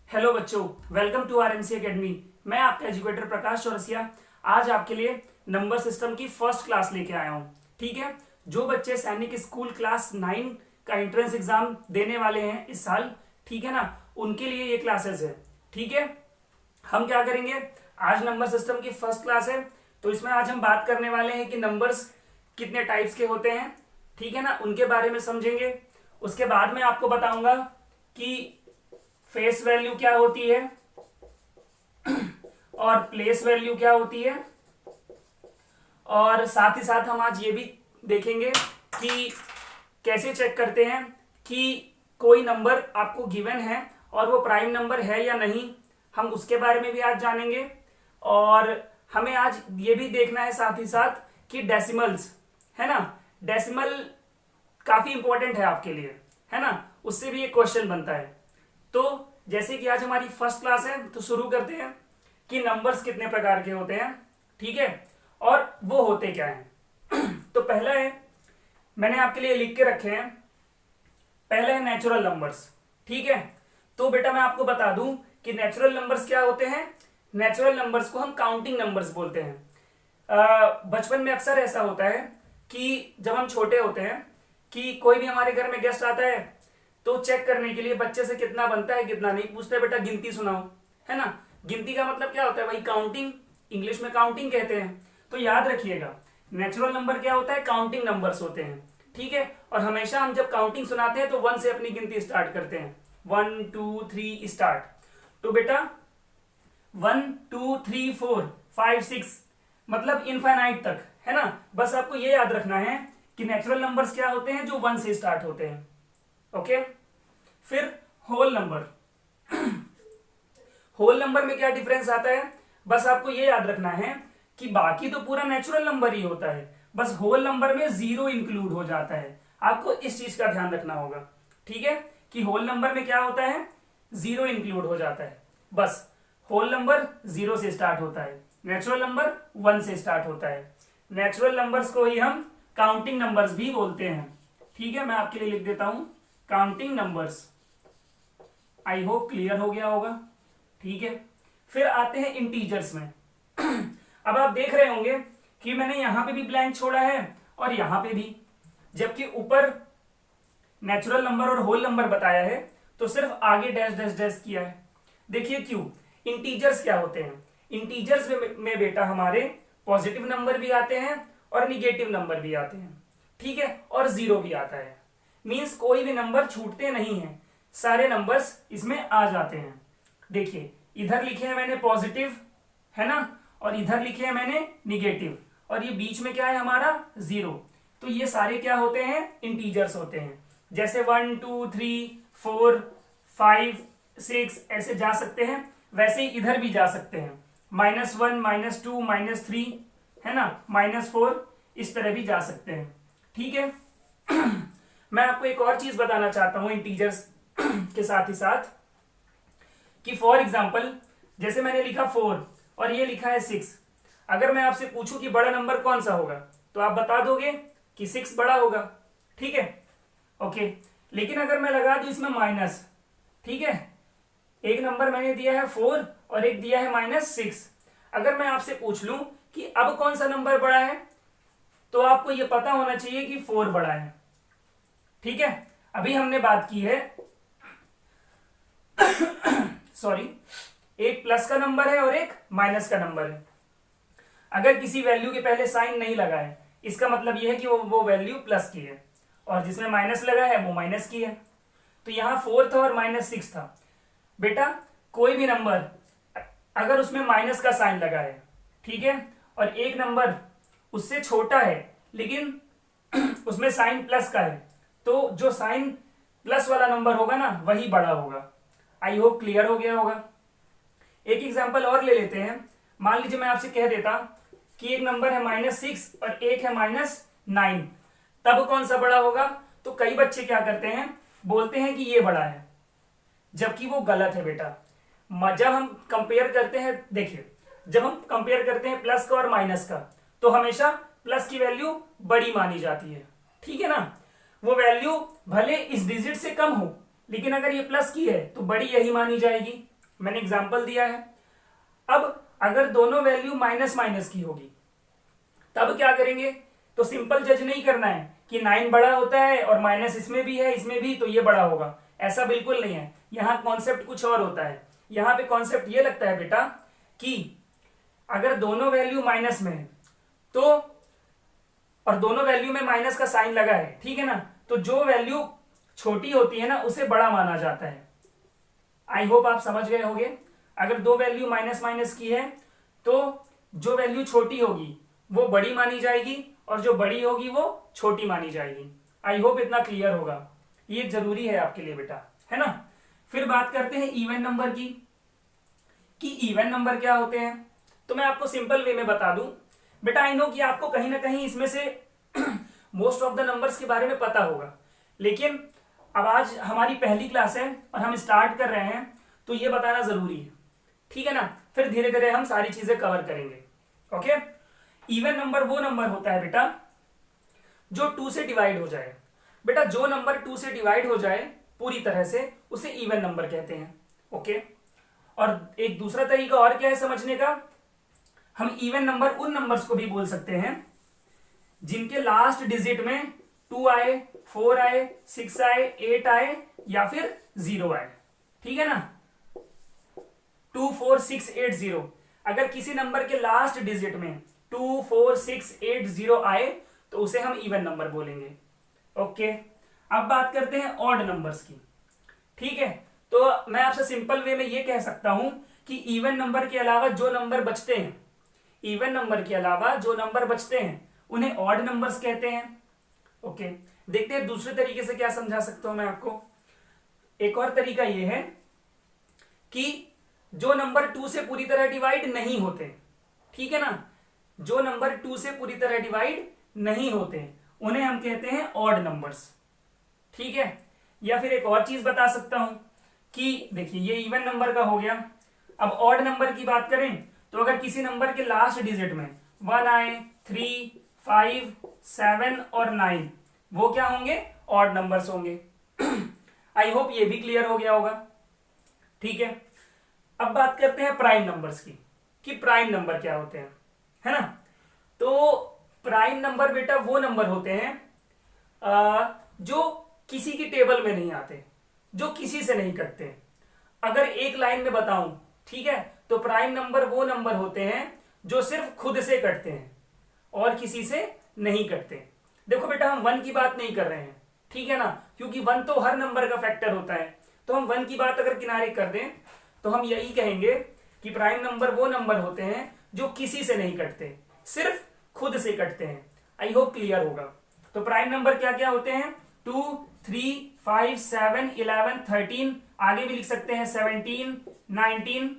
Hello बच्चों, welcome to RMC academy. मैं आपका एजुकेटर प्रकाश चौरसिया आज आपके लिए नंबर सिस्टम की फर्स्ट क्लास लेके आया हूँ। ठीक है, जो बच्चे सैनिक स्कूल क्लास 9 का एंट्रेंस एग्जाम देने वाले हैं इस साल, ठीक है ना, उनके लिए ये क्लासेस है। ठीक है, हम क्या करेंगे, आज नंबर सिस्टम की फर्स्ट क्लास है, तो इसमें आज हम बात करने वाले हैं कि नंबर्स कितने टाइप्स के होते हैं, ठीक है ना, उनके बारे में समझेंगे। उसके बाद में आपको बताऊंगा कि फेस वैल्यू क्या होती है और प्लेस वैल्यू क्या होती है, और साथ ही साथ हम आज ये भी देखेंगे कि कैसे चेक करते हैं कि कोई नंबर आपको गिवन है और वो प्राइम नंबर है या नहीं, हम उसके बारे में भी आज जानेंगे। और हमें आज ये भी देखना है साथ ही साथ कि डेसिमल्स है ना, डेसिमल काफी इंपॉर्टेंट है आपके लिए, है ना, उससे भी एक क्वेश्चन बनता है। तो जैसे कि आज हमारी फर्स्ट क्लास है तो शुरू करते हैं कि नंबर्स कितने प्रकार के होते हैं, ठीक है, और वो होते क्या हैं। तो पहला है, मैंने आपके लिए लिख के रखे हैं, पहला है नेचुरल नंबर्स। ठीक है, तो बेटा मैं आपको बता दूं कि नेचुरल नंबर्स क्या होते हैं। नेचुरल नंबर्स को हम काउंटिंग नंबर्स बोलते हैं। बचपन में अक्सर ऐसा होता है कि जब हम छोटे होते हैं कि कोई भी हमारे घर में गेस्ट आता है तो चेक करने के लिए बच्चे से कितना बनता है कितना नहीं पूछते, बेटा गिनती सुनाओ, है ना। गिनती का मतलब क्या होता है भाई, काउंटिंग, इंग्लिश में काउंटिंग कहते हैं। तो याद रखिएगा, नेचुरल नंबर क्या होता है, काउंटिंग नंबर्स होते हैं। ठीक है, और हमेशा हम जब काउंटिंग सुनाते हैं तो 1 से अपनी गिनती स्टार्ट करते हैं, 1 2 3 स्टार्ट। तो बेटा 1 2 3 4 5 6 मतलब इनफाइनाइट तक, है ना। बस आपको ये याद रखना है कि नेचुरल नंबर्स क्या होते हैं, जो 1 से स्टार्ट होते हैं। ओके, फिर होल नंबर। होल नंबर में क्या डिफरेंस आता है, बस आपको ये याद रखना है कि बाकी तो पूरा नेचुरल नंबर ही होता है, बस होल नंबर में 0 इंक्लूड हो जाता है। आपको इस चीज का ध्यान रखना होगा, ठीक है, कि होल नंबर में क्या होता है, 0 इंक्लूड हो जाता है। बस होल नंबर 0 से स्टार्ट होता है, नेचुरल नंबर 1 से स्टार्ट होता है। नेचुरल नंबर्स को ही हम काउंटिंग नंबर्स भी बोलते हैं। ठीक है, मैं आपके लिए लिख देता हूं counting numbers. I hope clear हो गया होगा। ठीक है, फिर आते हैं इंटीजर्स में। अब आप देख रहे होंगे कि मैंने यहां पे भी ब्लैंक छोड़ा है और यहां पे भी, जबकि ऊपर नेचुरल नंबर और होल नंबर बताया है तो सिर्फ आगे डैश डैश डैश किया है। देखिए क्यों, इंटीजर्स क्या होते हैं, इंटीजर्स में बेटा हमारे पॉजिटिव नंबर भी आते हैं और निगेटिव नंबर भी आते हैं, ठीक है, और 0 भी आता है। मींस कोई भी नंबर छूटते नहीं है, सारे नंबर्स इसमें आ जाते हैं। देखिए इधर लिखे हैं मैंने पॉजिटिव, है ना, और इधर लिखे हैं मैंने निगेटिव, और ये बीच में क्या है हमारा 0। तो ये सारे क्या होते हैं, इंटीजर्स होते हैं। जैसे 1 2 3 4 5 6 ऐसे जा सकते हैं, वैसे ही इधर भी जा सकते हैं, -1 -2 -3, है ना, -4, इस तरह भी जा सकते हैं। ठीक है। मैं आपको एक और चीज बताना चाहता हूं इंटीजर्स के साथ ही साथ, कि फॉर एग्जाम्पल जैसे मैंने लिखा 4 और ये लिखा है 6, अगर मैं आपसे पूछूं कि बड़ा नंबर कौन सा होगा तो आप बता दोगे कि 6 बड़ा होगा, ठीक है, ओके। लेकिन अगर मैं लगा दूं इसमें माइनस, ठीक है, एक नंबर मैंने दिया है 4 और एक दिया है -6, अगर मैं आपसे पूछ लूं कि अब कौन सा नंबर बड़ा है तो आपको यह पता होना चाहिए कि 4 बड़ा है। ठीक है, अभी हमने बात की है सॉरी, एक प्लस का नंबर है और एक माइनस का नंबर है। अगर किसी वैल्यू के पहले साइन नहीं लगा है, इसका मतलब यह है कि वो वैल्यू प्लस की है, और जिसमें माइनस लगा है वो माइनस की है। तो यहां 4 था और -6 था। बेटा कोई भी नंबर अगर उसमें माइनस का साइन लगा है, ठीक है, और एक नंबर उससे छोटा है लेकिन उसमें साइन प्लस का है, तो जो साइन प्लस वाला नंबर होगा ना वही बड़ा होगा। आई होप क्लियर हो गया होगा। एक एग्जांपल और ले लेते हैं। मान लीजिए मैं आपसे कह देता कि एक नंबर है -6 और एक है -9, तब कौन सा बड़ा होगा। तो कई बच्चे क्या करते हैं, बोलते हैं कि ये बड़ा है, जबकि वो गलत है बेटा। जब हम कंपेयर करते हैं, देखिए जब हम कंपेयर करते हैं प्लस का और माइनस का, तो हमेशा प्लस की वैल्यू बड़ी मानी जाती है, ठीक है ना। वो वैल्यू भले इस डिजिट से कम हो, लेकिन अगर ये प्लस की है तो बड़ी यही मानी जाएगी, मैंने एग्जाम्पल दिया है। अब अगर दोनों वैल्यू माइनस माइनस की होगी तब क्या करेंगे, तो सिंपल जज नहीं करना है कि 9 बड़ा होता है और माइनस इसमें भी है इसमें भी तो ये बड़ा होगा, ऐसा बिल्कुल नहीं है। यहाँ कॉन्सेप्ट कुछ और होता है। यहाँ पे कॉन्सेप्ट ये लगता है बेटा कि अगर दोनों वैल्यू माइनस में है तो, और दोनों वैल्यू में माइनस का साइन लगा है, ठीक है ना, तो जो वैल्यू छोटी होती है ना उसे बड़ा माना जाता है। आई होप आप समझ गए होंगे। अगर दो वैल्यू माइनस माइनस की है तो जो वैल्यू छोटी होगी वो बड़ी मानी जाएगी और जो बड़ी होगी वो छोटी मानी जाएगी। आई होप इतना क्लियर होगा, ये जरूरी है आपके लिए बेटा, है ना। फिर बात करते हैं इवन नंबर की, कि इवन नंबर क्या होते हैं। तो मैं आपको सिंपल वे में बता दूं बेटा, आई नो कि आपको कहीं ना कहीं इसमें से मोस्ट ऑफ द नंबर्स के बारे में पता होगा, लेकिन अब आज हमारी पहली क्लास है और हम स्टार्ट कर रहे हैं तो ये बताना जरूरी है, ठीक है ना। फिर धीरे धीरे हम सारी चीजें कवर करेंगे। ओके, इवन नंबर वो नंबर होता है बेटा जो 2 से डिवाइड हो जाए। बेटा जो नंबर 2 से डिवाइड हो जाए पूरी तरह से उसे इवन नंबर कहते हैं। ओके, और एक दूसरा तरीका और क्या है समझने का, हम इवन नंबर उन नंबर्स को भी बोल सकते हैं जिनके लास्ट डिजिट में 2 आए, 4 आए, 6 आए, 8 आए या फिर 0 आए, ठीक है ना। 2 4 6 8 0, अगर किसी नंबर के लास्ट डिजिट में 2 4 6 8 0 आए तो उसे हम इवन नंबर बोलेंगे। ओके, अब बात करते हैं ऑड नंबर्स की, ठीक है। तो मैं आपसे सिंपल वे में ये कह सकता हूं कि इवन नंबर के अलावा जो नंबर बचते हैं, इवन नंबर के अलावा जो नंबर बचते हैं उन्हें ऑड नंबर्स कहते हैं। ओके, देखते हैं दूसरे तरीके से क्या समझा सकता हूं मैं आपको। एक और तरीका यह है कि जो नंबर 2 से पूरी तरह डिवाइड नहीं होते, ठीक है ना, जो नंबर 2 से पूरी तरह डिवाइड नहीं होते उन्हें हम कहते हैं ऑड नंबर्स, ठीक है। या फिर एक और चीज बता सकता हूं कि देखिए ये इवन नंबर का हो गया। अब ऑड नंबर की बात करें तो अगर किसी नंबर के लास्ट डिजिट में 1 आए, 3, 5, 7 और 9, वो क्या होंगे, ऑड नंबर्स होंगे। आई होप ये भी क्लियर हो गया होगा, ठीक है। अब बात करते हैं प्राइम नंबर्स की, कि प्राइम नंबर क्या होते हैं, है ना। तो प्राइम नंबर बेटा वो नंबर होते हैं जो किसी की टेबल में नहीं आते, जो किसी से नहीं कटते। अगर एक लाइन में बताऊं, ठीक है, तो प्राइम नंबर वो नंबर होते हैं जो सिर्फ खुद से कटते हैं और किसी से नहीं कटते। देखो बेटा हम 1 की बात नहीं कर रहे हैं, ठीक है ना, क्योंकि 1 तो हर नंबर का फैक्टर होता है। तो हम 1 की बात अगर किनारे कर दें तो हम यही कहेंगे कि प्राइम नंबर वो नंबर होते हैं जो किसी से नहीं कटते, सिर्फ खुद से कटते हैं। आई होप क्लियर होगा। तो प्राइम नंबर क्या क्या होते हैं, 2, 3, 5, 7, 11, 13, आगे भी लिख सकते हैं 17, 19।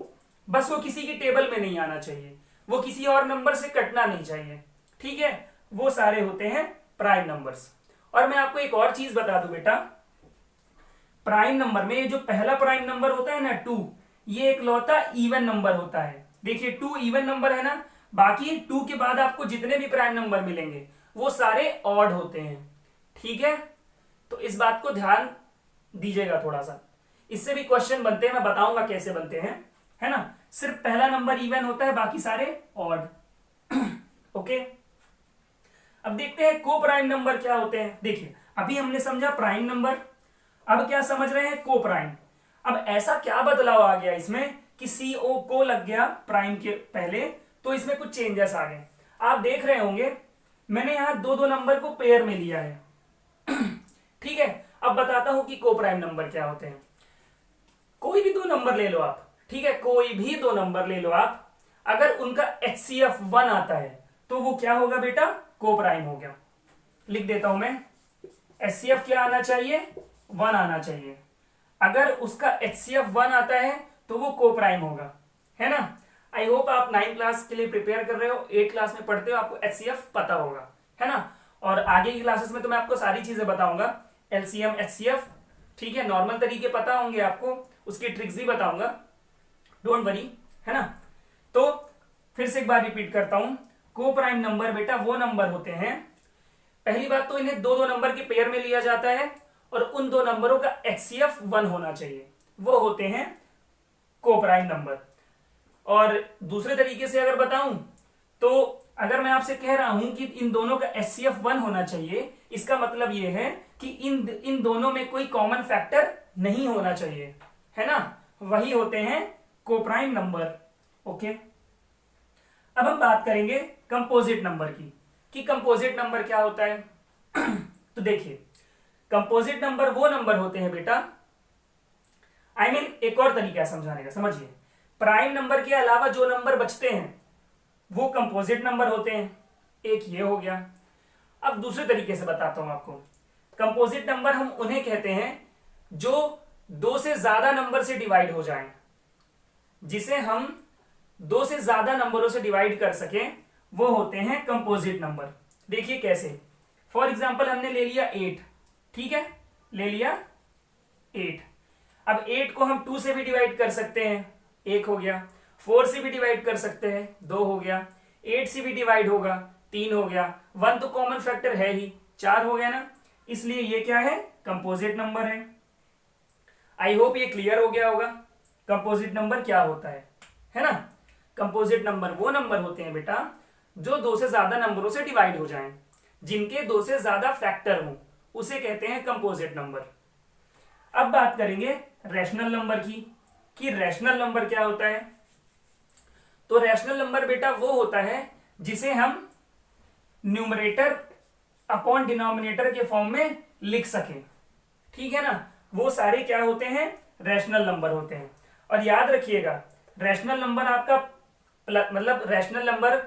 बस वो किसी की टेबल में नहीं आना चाहिए, वो किसी और नंबर से कटना नहीं चाहिए, ठीक है, वो सारे होते हैं प्राइम नंबर्स। और मैं आपको एक और चीज बता दूं बेटा, प्राइम नंबर में जो पहला प्राइम नंबर होता है ना 2, ये एकलौता इवन नंबर होता है। देखिए 2 इवन नंबर है ना, बाकी 2 के बाद आपको जितने भी प्राइम नंबर मिलेंगे वो सारे ऑड होते हैं, ठीक है। तो इस बात को ध्यान दीजिएगा थोड़ा सा, इससे भी क्वेश्चन बनते हैं, मैं बताऊंगा कैसे बनते हैं, है ना। सिर्फ पहला नंबर इवन होता है, बाकी सारे ऑड। ओके, अब देखते हैं को प्राइम नंबर क्या होते हैं। देखिए अभी हमने समझा प्राइम नंबर, अब क्या समझ रहे हैं, को प्राइम। अब ऐसा क्या बदलाव आ गया इसमें कि CO को लग गया प्राइम के पहले, तो इसमें कुछ चेंजेस आ गए। आप देख रहे होंगे मैंने यहां दो नंबर को पेयर में लिया है, ठीक है। अब बताता हूं कि को प्राइम नंबर क्या होते हैं। कोई भी 2 नंबर ले लो आप, ठीक है, कोई भी 2 नंबर ले लो आप, अगर उनका HCF 1 आता है तो वो क्या होगा बेटा, को प्राइम हो गया। लिख देता हूं मैं, HCF क्या आना चाहिए, 1 आना चाहिए। अगर उसका HCF 1 आता है तो वो को प्राइम होगा, है ना। आई होप आप 9 क्लास के लिए प्रिपेयर कर रहे हो, 8 क्लास में पढ़ते हो, आपको HCF पता होगा, है ना। और आगे की क्लासेस में तो मैं आपको सारी चीजें बताऊंगा, LCM HCF, ठीक है, नॉर्मल तरीके पता होंगे आपको, उसकी ट्रिक्स भी बताऊंगा, डोंट वरी, है ना। तो फिर से एक बार रिपीट करता हूं, को प्राइम नंबर बेटा वो नंबर होते हैं, पहली बात तो इन्हें 2 नंबर के पेयर में लिया जाता है और उन 2 नंबरों का HCF 1 होना चाहिए, वो होते हैं कोप्राइम नंबर। और दूसरे तरीके से अगर बताऊं तो अगर मैं आपसे कह रहा हूं कि इन दोनों का HCF 1 होना चाहिए, इसका मतलब यह है कि इन दोनों में कोई कॉमन फैक्टर नहीं होना चाहिए, है ना, वही होते हैं कोप्राइम नंबर। ओके, अब हम बात करेंगे कंपोजिट नंबर की कि कंपोजिट नंबर क्या होता है। तो देखिए, कंपोजिट नंबर वो नंबर होते हैं बेटा, एक और तरीका है समझाने का, समझिए। प्राइम नंबर के अलावा जो नंबर बचते हैं वो कंपोजिट नंबर होते हैं। एक ये हो गया। अब दूसरे तरीके से बताता हूं आपको। कंपोजिट नंबर हम उन्हें कहते हैं जो दो से ज्यादा नंबर से डिवाइड हो जाएं, जिसे हम दो से ज्यादा नंबरों से डिवाइड कर सकें, वो होते हैं कंपोजिट नंबर। देखिए कैसे। फॉर एग्जाम्पल हमने ले लिया 8, ठीक है, ले लिया 8। अब 8 को हम 2 से भी डिवाइड कर सकते हैं, 1 हो गया। 4 से भी डिवाइड कर सकते हैं, 2 हो गया। 8 से भी डिवाइड होगा, 3 हो गया। 1 तो कॉमन फैक्टर है ही, 4 हो गया ना। इसलिए ये क्या है, कंपोजिट नंबर है। आई होप ये क्लियर हो गया होगा कंपोजिट नंबर क्या होता है ना। कंपोजिट नंबर वो नंबर होते हैं बेटा जो दो से ज्यादा नंबरों से डिवाइड हो जाएं, जिनके दो से ज्यादा फैक्टर हो, उसे कहते हैं कंपोजिट नंबर। अब बात करेंगे रैशनल नंबर की कि रैशनल नंबर क्या होता है। तो रैशनल नंबर बेटा वो होता है जिसे हम न्यूमरेटर अपॉन डिनोमिनेटर के फॉर्म में लिख सकें, ठीक है ना। वो सारे क्या होते हैं, रैशनल नंबर होते हैं। और याद रखिएगा, रैशनल नंबर आपका मतलब रैशनल नंबर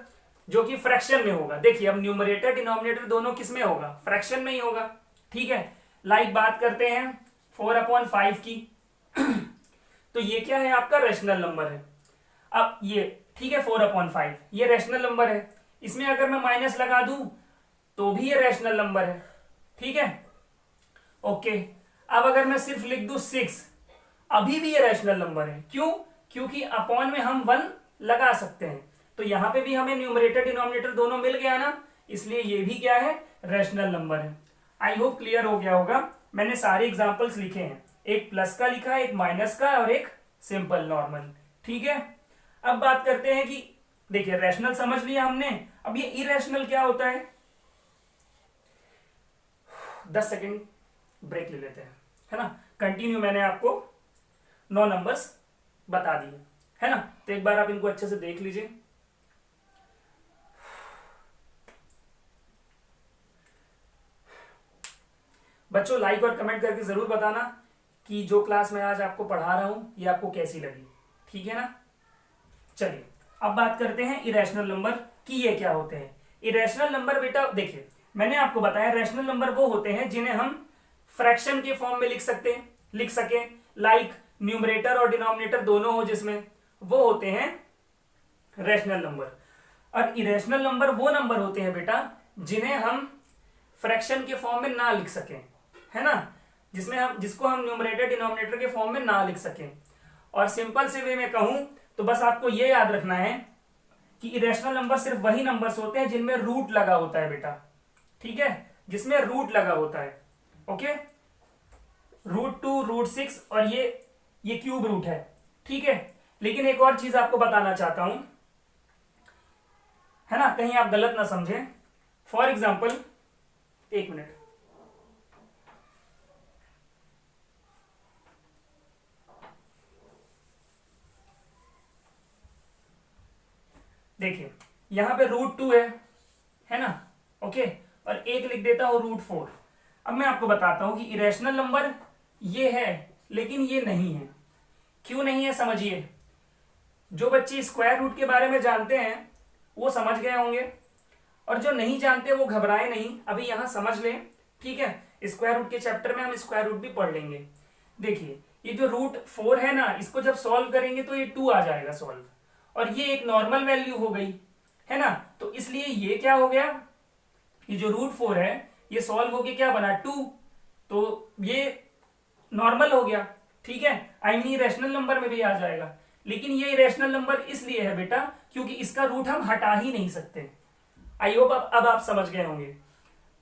जो कि फ्रैक्शन में होगा। देखिए अब न्यूमरेटर डिनोमिनेटर दोनों किस में होगा, फ्रैक्शन में ही होगा, ठीक है। लाइक बात करते हैं 4/5 की। तो ये क्या है, आपका रैशनल नंबर है। अब ये ठीक है 4/5 ये रैशनल नंबर है। इसमें अगर मैं माइनस लगा दूं तो भी ये रैशनल नंबर है, ठीक है। ओके, अब अगर मैं सिर्फ लिख दूं 6, अभी भी ये रैशनल नंबर है। क्यों, क्योंकि अपॉन में हम 1 लगा सकते हैं। तो यहां पे भी हमें न्यूमरेटर डिनोमिनेटर दोनों मिल गया ना, इसलिए ये भी क्या है, रैशनल नंबर है। आई होप क्लियर हो गया होगा। मैंने सारे एग्जांपल्स लिखे हैं, एक प्लस का लिखा है, एक माइनस का और एक सिंपल नॉर्मल, ठीक है। अब बात करते हैं कि देखिए रैशनल समझ लिया हमने, अब ये इरेशनल क्या होता है। 10 सेकेंड ब्रेक ले लेते हैं, है ना। कंटिन्यू मैंने आपको 9 नंबर्स बता दिए, है ना। तो एक बार आप इनको अच्छे से देख लीजिए। बच्चों लाइक और कमेंट करके जरूर बताना कि जो क्लास मैं आज आपको पढ़ा रहा हूं ये आपको कैसी लगी, ठीक है ना। चलिए अब बात करते हैं इरेशनल नंबर कि ये क्या होते हैं। इरेशनल नंबर बेटा देखिए मैंने आपको बताया रैशनल नंबर वो होते हैं जिन्हें हम फ्रैक्शन के फॉर्म में लिख सके, लाइक न्यूमरेटर और डिनोमिनेटर दोनों हो जिसमें, वो होते हैं रैशनल नंबर। और इरेशनल नंबर वो नंबर होते हैं बेटा जिन्हें हम फ्रैक्शन के फॉर्म में ना लिख सकें, है ना, जिसको हम न्यूमरेटर डिनोमिनेटर के फॉर्म में ना लिख सकें। और सिंपल से वे में कहूं तो बस आपको यह याद रखना है कि इरेशनल नंबर सिर्फ वही नंबर्स होते हैं जिनमें रूट लगा होता है बेटा, ठीक है, जिसमें रूट लगा होता है। ओके, √2 √6 और ये क्यूब रूट है, ठीक है। लेकिन एक और चीज आपको बताना चाहता हूं, है ना, कहीं आप गलत ना समझें। फॉर एग्जाम्पल, एक मिनट, देखिए यहां पे √2 है ना, ओके, और एक लिख देता हूं √4। अब मैं आपको बताता हूं कि इरेशनल नंबर ये है लेकिन ये नहीं है। क्यों नहीं है समझिए। जो बच्चे स्क्वायर रूट के बारे में जानते हैं वो समझ गए होंगे, और जो नहीं जानते वो घबराए नहीं, अभी यहां समझ लें, ठीक है। स्क्वायर रूट के चैप्टर में हम स्क्वायर रूट भी पढ़ लेंगे। देखिए ये जो √4 है ना, इसको जब सॉल्व करेंगे तो ये 2 आ जाएगा सॉल्व, और ये एक नॉर्मल वैल्यू हो गई, है ना। तो इसलिए ये क्या हो गया, ये जो √4 है ये सॉल्व होके क्या बना 2, तो ये नॉर्मल हो गया, ठीक है। इरेशनल नंबर में भी आ जाएगा। लेकिन ये इरेशनल नंबर इसलिए है बेटा क्योंकि इसका रूट हम हटा ही नहीं सकते। आई होप अब आप समझ गए होंगे।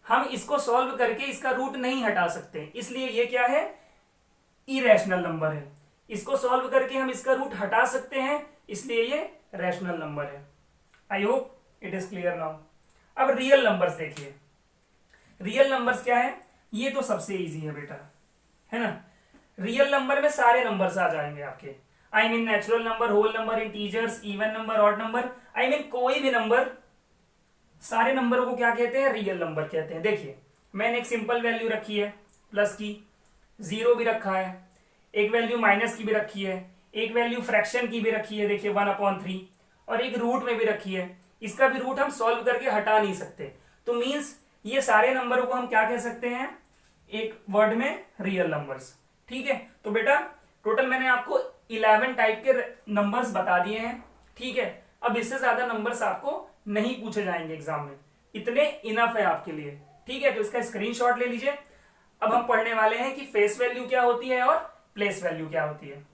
हम इसको सॉल्व करके इसका रूट नहीं हटा सकते, इसलिए ये क्या है, इरेशनल नंबर है। इसको सॉल्व करके हम इसका रूट हटा सकते हैं, इसलिए ये रैशनल नंबर है। I hope it is clear now. अब रियल नंबर्स देखिए। रियल नंबर्स क्या है? ये तो सबसे इजी है बेटा, है ना। रियल नंबर में सारे नंबर्स आ जाएंगे आपके। I mean natural number, whole number, integers, even number, odd number, I mean कोई भी नंबर, सारे नंबरों को क्या कहते हैं? रियल नंबर कहते हैं। देखिए मैंने एक सिंपल वैल्यू रखी है प्लस की, जीरो भी रखा है, एक वैल्यू माइनस की भी रखी है, एक वैल्यू फ्रैक्शन की भी रखी है, देखिए 1/3, और एक रूट में भी रखी है। इसका भी रूट हम सॉल्व करके हटा नहीं सकते, तो मीन्स ये सारे नंबरों को हम क्या कह सकते हैं? एक वर्ड में रियल नंबर्स। ठीक है, तो बेटा टोटल मैंने आपको 11 टाइप के नंबर्स बता दिए हैं। ठीक है, अब इससे ज्यादा नंबर्स आपको नहीं पूछे जाएंगे एग्जाम में, इतने इनफ है आपके लिए। ठीक है, तो इसका स्क्रीनशॉट ले लीजिए। अब हम पढ़ने वाले हैं कि फेस वैल्यू क्या होती है और प्लेस वैल्यू क्या होती है।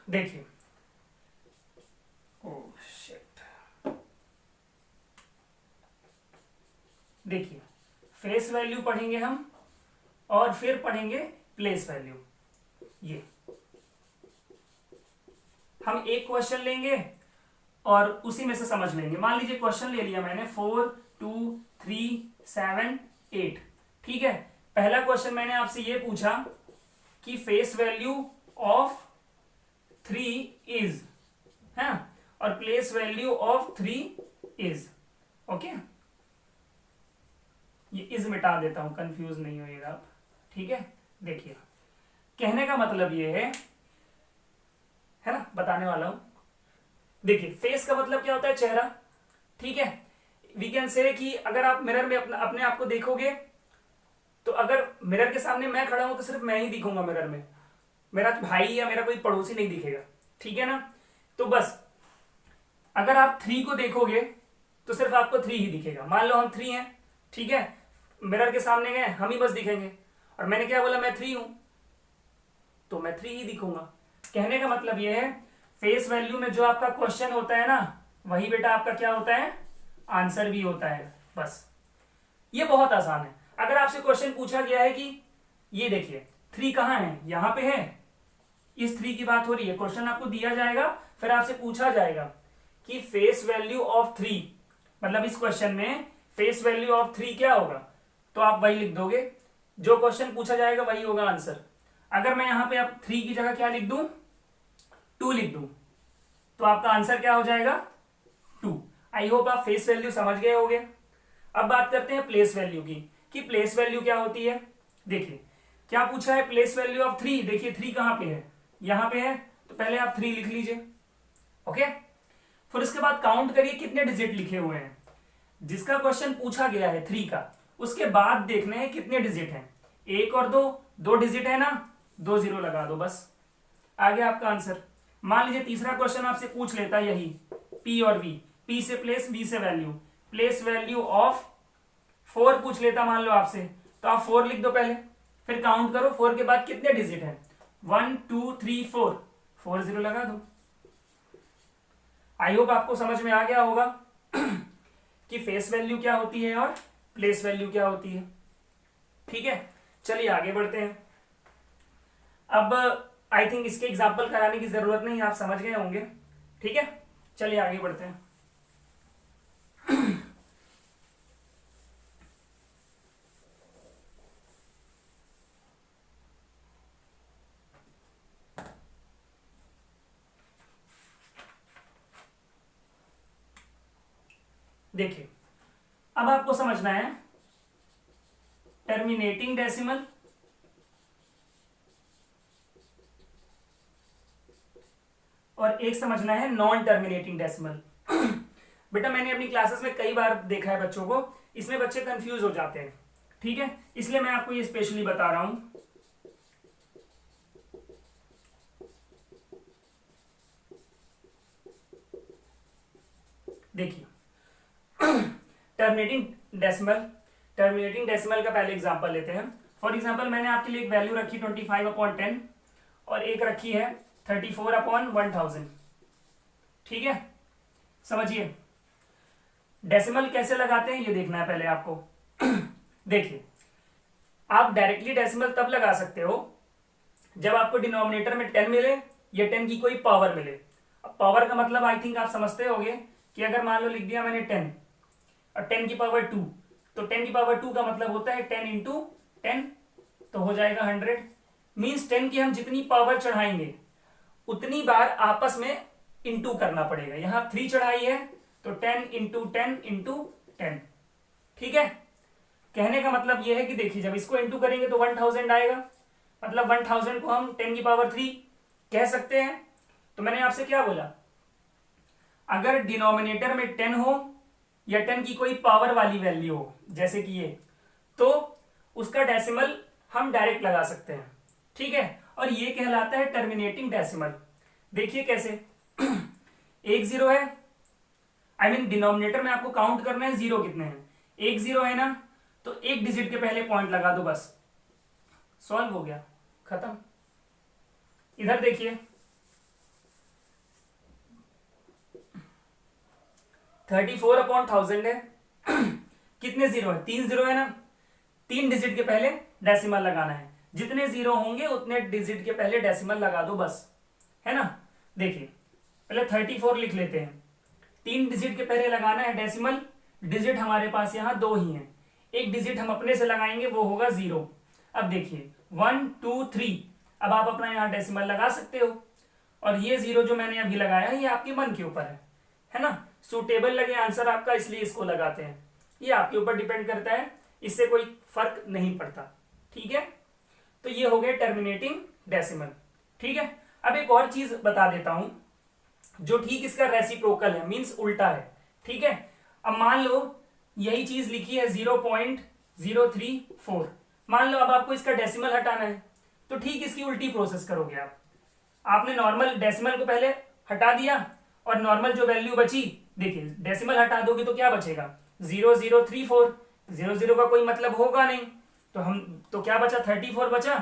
देखिए, ओह शिट, देखिए फेस वैल्यू पढ़ेंगे हम और फिर पढ़ेंगे प्लेस वैल्यू। ये हम एक क्वेश्चन लेंगे और उसी में से समझ लेंगे। मान लीजिए क्वेश्चन ले लिया मैंने 4, 2, 3, 7, 8। ठीक है, पहला क्वेश्चन मैंने आपसे ये पूछा कि फेस वैल्यू ऑफ 3 इज, है, और place value of 3 is. Okay, ये इज मिटा देता हूं, कंफ्यूज नहीं होइएगा आप। ठीक है, देखिए कहने का मतलब ये है ना, बताने वाला हूं। देखिए फेस का मतलब क्या होता है? चेहरा। ठीक है, वी कैन से कि अगर आप मिरर में अपने आप को देखोगे, तो अगर मिरर के सामने मैं खड़ा हूं तो सिर्फ मैं ही दिखूंगा मिरर में, मेरा भाई या मेरा कोई पड़ोसी नहीं दिखेगा। ठीक है ना, तो बस अगर आप 3 को देखोगे तो सिर्फ आपको 3 ही दिखेगा। मान लो हम 3 हैं, ठीक है, मिरर के सामने गए, हम ही बस दिखेंगे, और मैंने क्या बोला? मैं 3 हूं, तो मैं 3 ही दिखूंगा। कहने का मतलब यह है फेस वैल्यू में जो आपका क्वेश्चन होता है ना, वही बेटा आपका क्या होता है? आंसर भी होता है। बस ये बहुत आसान है। अगर आपसे क्वेश्चन पूछा गया है कि ये देखिए 3 कहां है, यहां पे है, इस 3 की बात हो रही है, क्वेश्चन आपको दिया जाएगा, फिर आपसे पूछा जाएगा कि फेस वैल्यू ऑफ 3, मतलब इस क्वेश्चन में फेस वैल्यू ऑफ 3 क्या होगा, तो आप वही लिख दोगे, जो क्वेश्चन पूछा जाएगा वही होगा आंसर। अगर मैं यहां पे आप 3 की जगह क्या लिख दूं? 2 लिख दूं, तो आपका आंसर क्या हो जाएगा? 2। आई होप आप फेस वैल्यू समझ गए होंगे। अब बात करते हैं प्लेस वैल्यू की, कि प्लेस वैल्यू क्या होती है। देखिए क्या पूछा है? Place value of 3। देखिए 3 कहां पे है? यहां पे है, तो पहले आप 3 लिख लीजिए। ओके, फिर उसके बाद काउंट करिए कितने डिजिट लिखे हुए हैं। जिसका क्वेश्चन पूछा गया है 3 का, उसके बाद देखने हैं कितने डिजिट हैं। 1 और 2 डिजिट है ना, 2 0 लगा दो, बस आ गया आपका आंसर। मान लीजिए तीसरा क्वेश्चन आपसे पूछ लेता है यही P और V, P से प्लेस, V से वैल्यू, प्लेस वैल्यू ऑफ 4 पूछ लेता मान लो आपसे, तो आप 4 लिख दो पहले, फिर काउंट करो 4 के बाद कितने डिजिट हैं। 1 2 3 4, 4 0 लगा दो। आई होप आपको समझ में आ गया होगा कि फेस वैल्यू क्या होती है और प्लेस वैल्यू क्या होती है। ठीक है, चलिए आगे बढ़ते हैं। अब आई थिंक इसके एग्जाम्पल कराने की जरूरत नहीं, आप समझ गए होंगे। ठीक है, चलिए आगे बढ़ते हैं। देखिए अब आपको समझना है टर्मिनेटिंग डेसिमल और एक समझना है नॉन टर्मिनेटिंग डेसिमल। बेटा मैंने अपनी क्लासेस में कई बार देखा है बच्चों को, इसमें बच्चे कंफ्यूज हो जाते हैं। ठीक है, इसलिए मैं आपको ये स्पेशली बता रहा हूं। देखिए टर्मिनेटिंग डेसिमल का पहले एग्जांपल लेते हैं। फॉर एग्जाम्पल मैंने आपके लिए एक वैल्यू रखी 25/10 और एक रखी है 34/1000। ठीक है, समझिए डेसिमल कैसे लगाते हैं ये देखना है पहले आपको। देखिए, आप डायरेक्टली डेसिमल तब लगा सकते हो जब आपको डिनोमिनेटर में 10 मिले या 10 की कोई पावर मिले। अब पावर का मतलब आई थिंक आप समझते होगे कि अगर मान लो लिख दिया मैंने 10 और 10 की पावर 2, तो 10 की पावर 2 का मतलब होता है 10 इंटू 10, तो हो जाएगा 100। मीन्स 10 की हम जितनी पावर चढ़ाएंगे उतनी बार आपस में इंटू करना पड़ेगा। यहां 3 चढ़ाई है तो 10 इंटू 10 इंटू 10। ठीक है, कहने का मतलब यह है कि देखिए जब इसको इंटू करेंगे तो 1000 आएगा, मतलब 1000 को हम 10 की पावर 3 कह सकते हैं। तो मैंने आपसे क्या बोला, अगर डिनोमिनेटर में 10 हो या 10 की कोई पावर वाली वैल्यू हो जैसे कि ये, तो उसका डेसिमल हम डायरेक्ट लगा सकते हैं। ठीक है, और ये कहलाता है टर्मिनेटिंग डेसिमल। देखिए कैसे, एक जीरो है, आई मीन डिनोमिनेटर में आपको काउंट करना है जीरो कितने हैं, एक जीरो है ना, तो एक डिजिट के पहले पॉइंट लगा दो, बस सॉल्व हो गया, खत्म। इधर देखिए 34/1000 है। कितने जीरो है, 3 जीरो है ना, 3 डिजिट के पहले डेसिमल लगाना है, जितने जीरो होंगे उतने डिजिट के पहले डेसिमल लगा दो बस, है ना। देखिए पहले 34 लिख लेते हैं, 3 डिजिट के पहले लगाना है डेसिमल, डिजिट हमारे पास यहां 2 ही हैं, एक डिजिट हम अपने से लगाएंगे वो होगा 0। अब देखिए 1 2 3, अब आप अपना यहां डेसिमल लगा सकते हो, और ये 0 जो मैंने अभी लगाया है ये आपके मन के ऊपर है ना, सूटेबल लगे आंसर आपका इसलिए इसको लगाते हैं, ये आपके ऊपर डिपेंड करता है, इससे कोई फर्क नहीं पड़ता। ठीक है, तो ये हो गया टर्मिनेटिंग डेसिमल। ठीक है, अब एक और चीज बता देता हूं जो ठीक इसका रेसिप्रोकल है, मींस उल्टा है। ठीक है, अब मान लो यही चीज लिखी है 0.034, मान लो अब आपको इसका डेसिमल हटाना है, तो ठीक इसकी उल्टी प्रोसेस करोगे आप। आपने नॉर्मल डेसिमल को पहले हटा दिया और नॉर्मल जो वैल्यू बची, देखिए डेसिमल हटा दोगे तो क्या बचेगा 0034, 00 का कोई मतलब होगा नहीं, तो क्या बचा 34 बचा।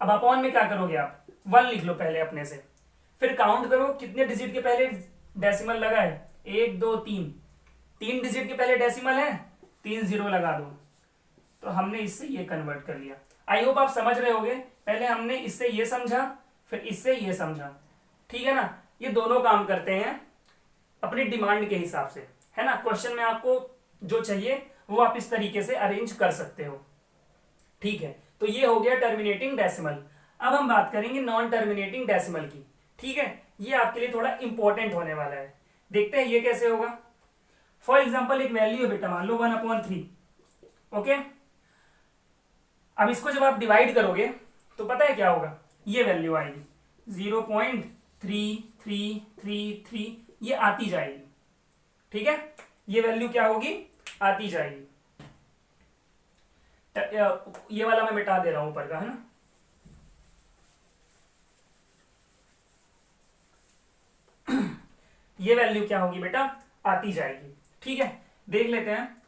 अब अपॉन में क्या करोगे आप 1 लिख लो पहले अपने से, फिर काउंट करो कितने डिजिट के पहले डेसिमल लगा है, 1 2 3, 3 डिजिट के पहले डेसिमल है, 3 0 लगा दो, तो हमने इससे ये कन्वर्ट कर लिया। आई होप आप समझ रहे होगे, पहले हमने इससे ये समझा फिर इससे ये समझा। ठीक है ना, ये दोनों काम करते हैं अपनी डिमांड के हिसाब से, है ना। क्वेश्चन में आपको जो चाहिए वो आप इस तरीके से अरेंज कर सकते हो। ठीक है, तो ये हो गया टर्मिनेटिंग डेसिमल। अब हम बात करेंगे नॉन टर्मिनेटिंग डेसिमल की। ठीक है, ये आपके लिए थोड़ा इंपॉर्टेंट होने वाला है, देखते हैं ये कैसे होगा। फॉर एग्जाम्पल एक वैल्यू है बेटा, मान लो 1/3। ओके, अब इसको जब आप डिवाइड करोगे तो पता है क्या होगा, ये वैल्यू आएगी 0.3333, ये आती जाएगी। ठीक है, ये वैल्यू क्या होगी, आती जाएगी। ये वाला मैं मिटा दे रहा हूं ऊपर का, है ना। ये वैल्यू क्या होगी बेटा, आती जाएगी। ठीक है, देख लेते हैं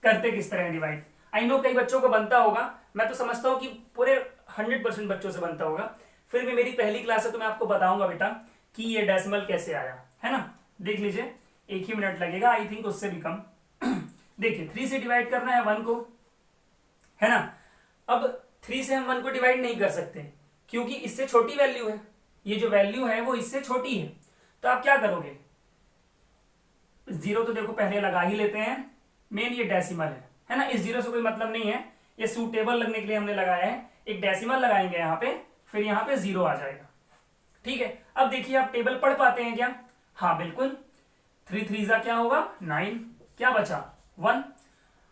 करते किस तरह डिवाइड। आई नो कई बच्चों को बनता होगा, मैं तो समझता हूं कि पूरे 100% बच्चों से बनता होगा, फिर भी मेरी पहली क्लास है तो मैं आपको बताऊंगा बेटा कि ये डेसिमल कैसे आया, है ना। देख लीजिए, 1 ही मिनट लगेगा, आई थिंक उससे भी कम। देखिए 3 से डिवाइड करना है 1 को, है ना। अब 3 से हम 1 को डिवाइड नहीं कर सकते क्योंकि इससे छोटी वैल्यू है, ये जो वैल्यू है वो इससे छोटी है, तो आप क्या करोगे, 0 तो देखो पहले लगा ही लेते हैं, मेन ये डेसिमल है ना, इस 0 से कोई मतलब नहीं है, ये सूटेबल लगने के लिए हमने लगाया है, एक डेसिमल लगाएंगे यहाँ पे, फिर यहाँ पे 0 आ जाएगा। ठीक है, अब देखिए आप टेबल पढ़ पाते हैं क्या, हाँ बिल्कुल, 3 3 क्या होगा 9, क्या बचा 1।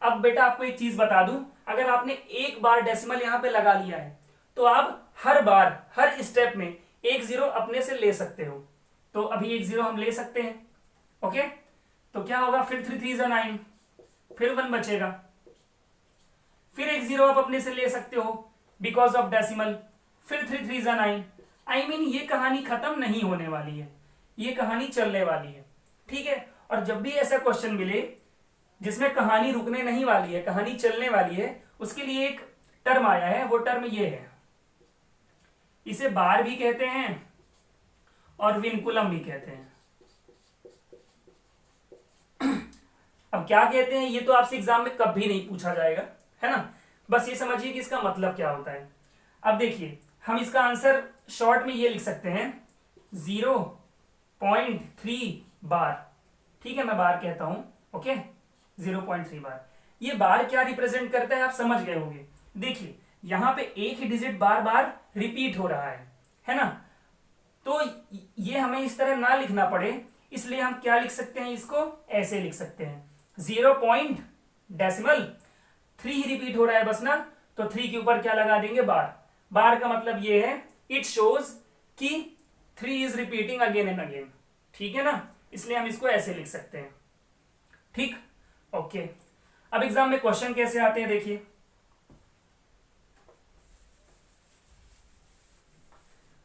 अब बेटा आपको एक चीज बता दूं, अगर आपने एक बार डेसिमल यहां पे लगा लिया है तो आप हर बार हर स्टेप में एक 0 अपने से ले सकते हो, तो अभी एक 0 हम ले सकते हैं। ओके, तो क्या होगा, फिर 3 3 9, फिर 1 बचेगा, फिर एक 0 आप अपने से ले सकते हो बिकॉज ऑफ डेसिमल, फिर 3 3 9। आई मीन ये कहानी खत्म नहीं होने वाली है, ये कहानी चलने वाली है। ठीक है, और जब भी ऐसा क्वेश्चन मिले जिसमें कहानी रुकने नहीं वाली है, कहानी चलने वाली है, उसके लिए एक टर्म आया है वो टर्म ये है, इसे बार भी कहते हैं और विनकुलम भी कहते हैं। अब क्या कहते हैं ये तो आपसे एग्जाम में कभी नहीं पूछा जाएगा, है ना। बस ये समझिए कि इसका मतलब क्या होता है। अब देखिए हम इसका आंसर शॉर्ट में ये लिख सकते हैं 0.3 बार। ठीक है, मैं बार कहता हूं, ओके, 0.3 बार। ये बार क्या रिप्रेजेंट करता है आप समझ गए होंगे। देखिए यहां पे एक ही डिजिट बार बार रिपीट हो रहा है ना। तो ये हमें इस तरह ना लिखना पड़े, इसलिए हम क्या लिख सकते हैं, इसको ऐसे लिख सकते हैं 0.3 ही रिपीट हो रहा है बस ना, तो 3 के ऊपर क्या लगा देंगे, बार। बार का मतलब ये है इट शोज कि 3 is repeating again and again. ठीक है ना, इसलिए हम इसको ऐसे लिख सकते हैं। ठीक, ओके। अब एग्जाम में क्वेश्चन कैसे आते हैं देखिए।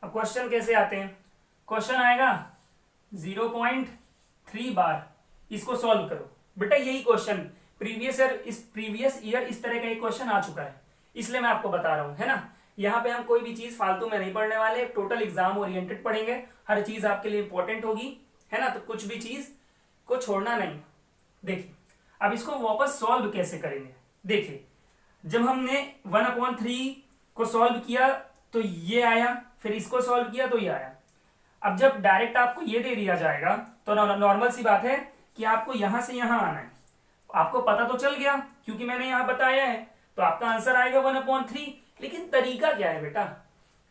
अब क्वेश्चन कैसे आते हैं, क्वेश्चन आएगा 0.3 बार, इसको सॉल्व करो। बेटा यही क्वेश्चन प्रीवियस ईयर इस तरह का एक क्वेश्चन आ चुका है, इसलिए मैं आपको बता रहा हूं, है ना। यहाँ पे हम कोई भी चीज फालतू में नहीं पढ़ने वाले, टोटल एग्जाम ओरिएंटेड पढ़ेंगे, हर चीज आपके लिए इंपॉर्टेंट होगी, है ना। तो कुछ भी चीज को छोड़ना नहीं। देखिए अब इसको वापस सॉल्व कैसे करेंगे। देखिए जब हमने 1/3 को सॉल्व किया तो ये आया, फिर इसको सॉल्व किया तो ये आया। अब जब डायरेक्ट आपको ये दे दिया जाएगा तो नॉर्मल सी बात है कि आपको यहां से यहां आना है। आपको पता तो चल गया क्योंकि मैंने यहां बताया है, तो आपका आंसर आएगा 1/3। लेकिन तरीका क्या है बेटा,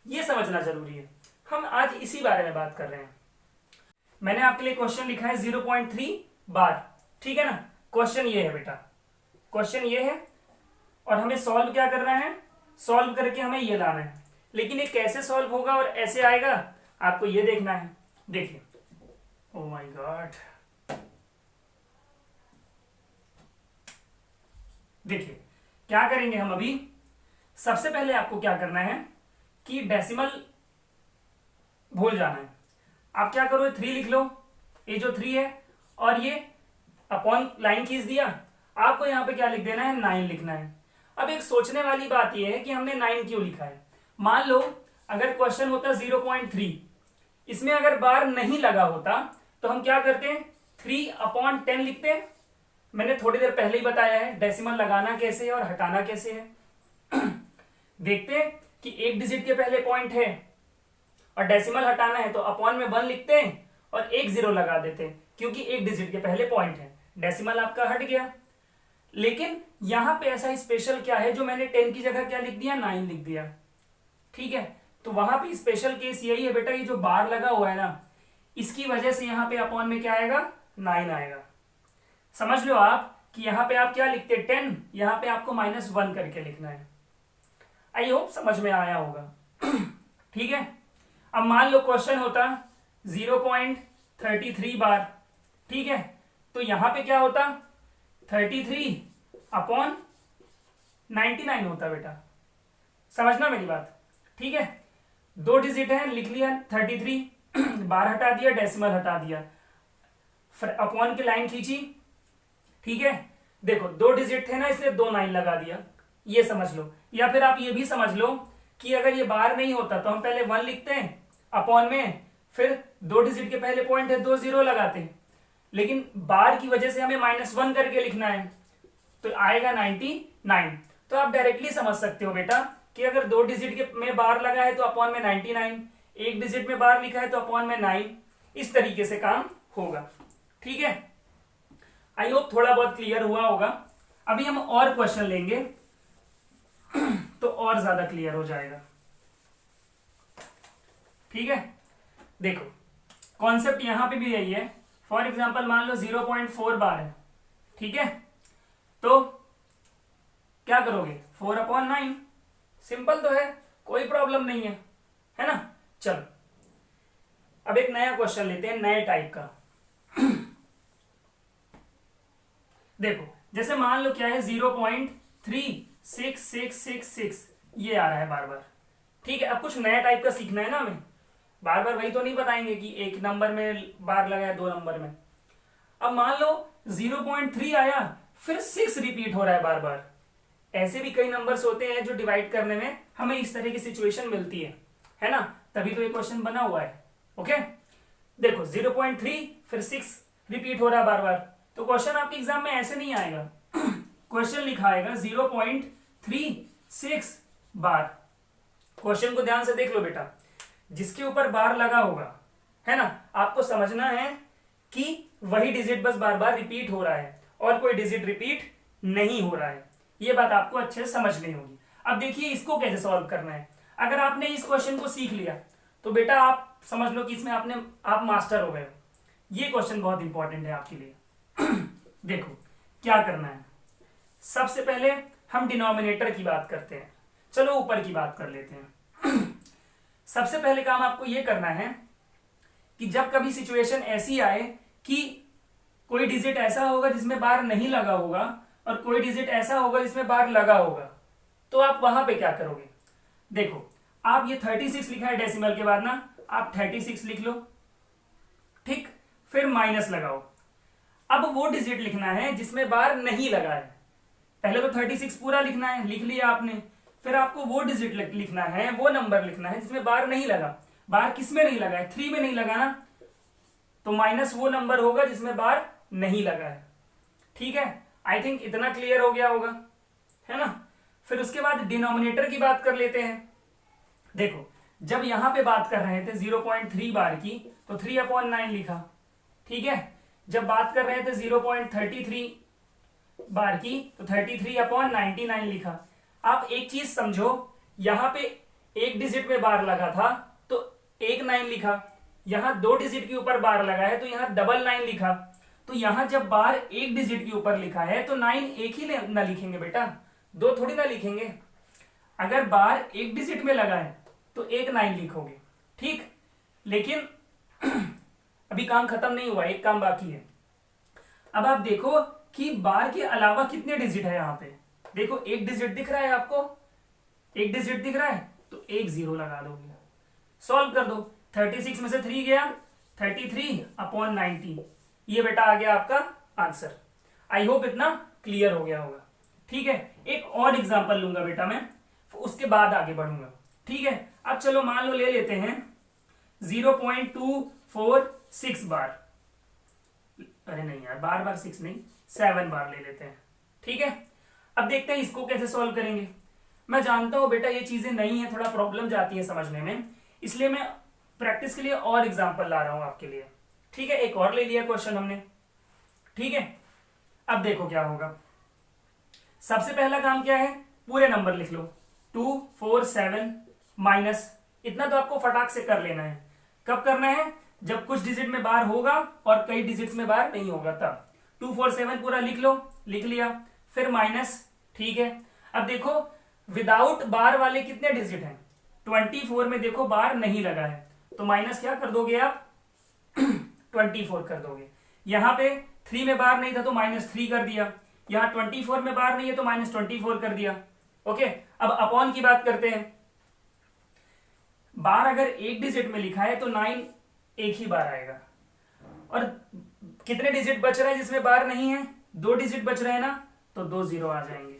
ये समझना जरूरी है। हम आज इसी बारे में बात कर रहे हैं। मैंने आपके लिए क्वेश्चन लिखा है 0.3 बार, ठीक है ना। क्वेश्चन ये है बेटा, क्वेश्चन ये है, और हमें सॉल्व क्या करना है, सॉल्व करके हमें ये लाना है। लेकिन ये कैसे सॉल्व होगा और ऐसे आएगा आपको ये देखना है। देखिए, ओ माय गॉड, देखिए क्या करेंगे हम अभी। सबसे पहले आपको क्या करना है कि डेसिमल भूल जाना है। आप क्या करो, 3 लिख लो, ये जो 3 है, और ये अपॉन लाइन खींच दिया। आपको यहां पे क्या लिख देना है, 9 लिखना है। अब एक सोचने वाली बात यह है कि हमने 9 क्यों लिखा है। मान लो अगर क्वेश्चन होता 0.3, इसमें अगर बार नहीं लगा होता तो हम क्या करते हैं, 3/10 लिखते हैं। मैंने थोड़ी देर पहले ही बताया है डेसिमल लगाना कैसे है और हटाना कैसे है। देखते हैं कि एक डिजिट के पहले पॉइंट है और डेसिमल हटाना है, तो अपॉन में 1 लिखते हैं और एक 0 लगा देते हैं, क्योंकि एक डिजिट के पहले पॉइंट है। डेसिमल आपका हट गया। लेकिन यहां पे ऐसा स्पेशल क्या है, जो मैंने 10 की जगह क्या लिख दिया, 9 लिख दिया। ठीक है, तो वहां पे स्पेशल केस यही है बेटा, ये जो बार लगा हुआ है ना, इसकी वजह से यहां पे अपॉन में क्या आएगा, 9 आएगा। समझ लो आप कि यहां पे आप क्या लिखते, 10, यहां पे आपको -1 करके लिखना है। आई होप समझ में आया होगा। ठीक है, अब मान लो क्वेश्चन होता 0.33 बार, ठीक है, तो यहां पे क्या होता, 33/99 होता बेटा। समझना मेरी बात, ठीक है। 2 डिजिट है, लिख लिया 33, बार हटा दिया, डेसिमल हटा दिया, अपॉन की लाइन खींची, ठीक है। देखो 2 डिजिट थे ना, इसलिए 2 9 लगा दिया, ये समझ लो। या फिर आप ये भी समझ लो कि अगर ये बार नहीं होता तो हम पहले 1 लिखते हैं अपॉन में, फिर 2 डिजिट के पहले पॉइंट है, 2 0 लगाते हैं। लेकिन बार की वजह से हमें -1 करके लिखना है, तो आएगा 99। तो आप डायरेक्टली समझ सकते हो बेटा कि अगर 2 डिजिट के में बार लगा है तो अपॉन में 99, एक डिजिट में बार लिखा है तो अपॉन में 9, इस तरीके से काम होगा। ठीक है, आई होप थोड़ा बहुत क्लियर हुआ होगा। अभी हम और क्वेश्चन लेंगे तो और ज्यादा क्लियर हो जाएगा। ठीक है, देखो कॉन्सेप्ट यहां पे भी यही है। फॉर एग्जांपल मान लो 0.4 बार है, ठीक है, तो क्या करोगे, 4/9, सिंपल तो है, कोई प्रॉब्लम नहीं है ना। चलो अब एक नया क्वेश्चन लेते हैं, नए टाइप का। देखो जैसे मान लो क्या है, 0.36666 ये आ रहा है बार बार। ठीक है, अब कुछ नया टाइप का सीखना है ना हमें, बार बार वही तो नहीं बताएंगे कि एक नंबर में बार लगा है, 2 नंबर में। अब मान लो 0.3 आया, फिर 6 रिपीट हो रहा है बार बार, ऐसे भी कई नंबर्स होते हैं जो डिवाइड करने में हमें इस तरह की सिचुएशन मिलती है ना, तभी तो ये क्वेश्चन बना हुआ है। ओके, देखो 0.3 फिर 6 रिपीट हो रहा है बार बार, तो क्वेश्चन आपके एग्जाम में ऐसे नहीं आएगा। क्वेश्चन लिखा आएगा 0.36 बार। क्वेश्चन को ध्यान से देख लो बेटा, जिसके ऊपर बार लगा होगा, है ना, आपको समझना है कि वही डिजिट बस बार बार रिपीट हो रहा है और कोई डिजिट रिपीट नहीं हो रहा है। ये बात आपको अच्छे से समझनी होगी। अब देखिए इसको कैसे सॉल्व करना है। अगर आपने इस क्वेश्चन को सीख लिया तो बेटा आप समझ लो कि इसमें आप मास्टर हो गए हो। ये क्वेश्चन बहुत इंपॉर्टेंट है आपके लिए। देखो क्या करना है, सबसे पहले हम डिनोमिनेटर की बात करते हैं, चलो ऊपर की बात कर लेते हैं। सबसे पहले काम आपको यह करना है कि जब कभी सिचुएशन ऐसी आए कि कोई डिजिट ऐसा होगा जिसमें बार नहीं लगा होगा और कोई डिजिट ऐसा होगा जिसमें बार लगा होगा, तो आप वहां पे क्या करोगे। देखो आप ये 36 लिखा है डेसिमल के बाद ना, आप 36 लिख लो, ठीक, फिर माइनस लगाओ। अब वो डिजिट लिखना है जिसमें बार नहीं लगा है। पहले तो 36 पूरा लिखना है, लिख लिया आपने, फिर आपको वो डिजिट लिखना है, वो नंबर लिखना है जिसमें बार नहीं लगा। बार किसमें नहीं लगा है, 3 में नहीं लगा ना, तो माइनस वो नंबर होगा जिसमें बार नहीं लगा है। ठीक है, आई थिंक इतना क्लियर हो गया होगा, है ना। फिर उसके बाद डिनोमिनेटर की बात कर लेते हैं। देखो जब यहां पे बात कर रहे थे 0.3 बार की तो 3/9 लिखा, ठीक है। जब बात कर रहे थे 0.33 बार की तो 33/99 लिखा। आप एक चीज समझो, यहां पे एक डिजिट में बार लगा था तो 19 लिखा, यहां 2 डिजिट के ऊपर बार लगा है तो यहां 99 लिखा। तो यहां जब बार एक डिजिट के ऊपर लिखा है तो 9 एक ही ना लिखेंगे बेटा, 2 थोड़ी ना लिखेंगे। अगर बार एक डिजिट में लगा है तो 9 लिखोगे, ठीक। लेकिन अभी काम खत्म नहीं हुआ, एक काम बाकी है। अब आप देखो कि बार के अलावा कितने डिजिट है यहां पे। देखो एक डिजिट दिख रहा है आपको, एक डिजिट दिख रहा है तो एक 0 लगा दोगे, सॉल्व कर दो। 36 में से 3 गया, 33/90, ये बेटा आ गया आपका आंसर। आई होप इतना क्लियर हो गया होगा, ठीक है। एक और एग्जांपल लूंगा बेटा मैं, उसके बाद आगे बढ़ूंगा, ठीक है। अब चलो मान लो ले लेते हैं 0.246 बार, अरे नहीं यार, बार बार 6 नहीं, 7 बार ले लेते हैं, ठीक है। अब देखते हैं इसको कैसे सॉल्व करेंगे। मैं जानता हूं बेटा ये चीजें नहीं है, थोड़ा प्रॉब्लम जाती है समझने में, इसलिए मैं प्रैक्टिस के लिए और एग्जांपल ला रहा हूं आपके लिए, ठीक है। एक और ले लिया क्वेश्चन हमने, ठीक है। अब देखो क्या होगा। सबसे पहला काम क्या है, पूरे नंबर लिख लो, 247 माइनस, इतना तो आपको फटाक से कर लेना है। कब करना है, जब कुछ डिजिट में बार होगा और कई डिजिट्स में बार नहीं होगा तब। 247 पूरा लिख लो, लिख लिया, फिर माइनस, ठीक है। अब देखो विदाउट बार वाले कितने डिजिट हैं, 24 में देखो बार नहीं लगा है तो माइनस क्या कर दोगे आप 24 कर दोगे। यहां पे 3 में बार नहीं था तो -3 कर दिया, यहां 24 में बार नहीं है तो -24 कर दिया, ओके। अब अपॉन की बात करते हैं। बार अगर एक डिजिट में लिखा है तो 9 एक ही बार आएगा, और कितने डिजिट बच रहे हैं जिसमें बार नहीं है, 2 डिजिट बच रहे हैं ना, तो 2 0 आ जाएंगे।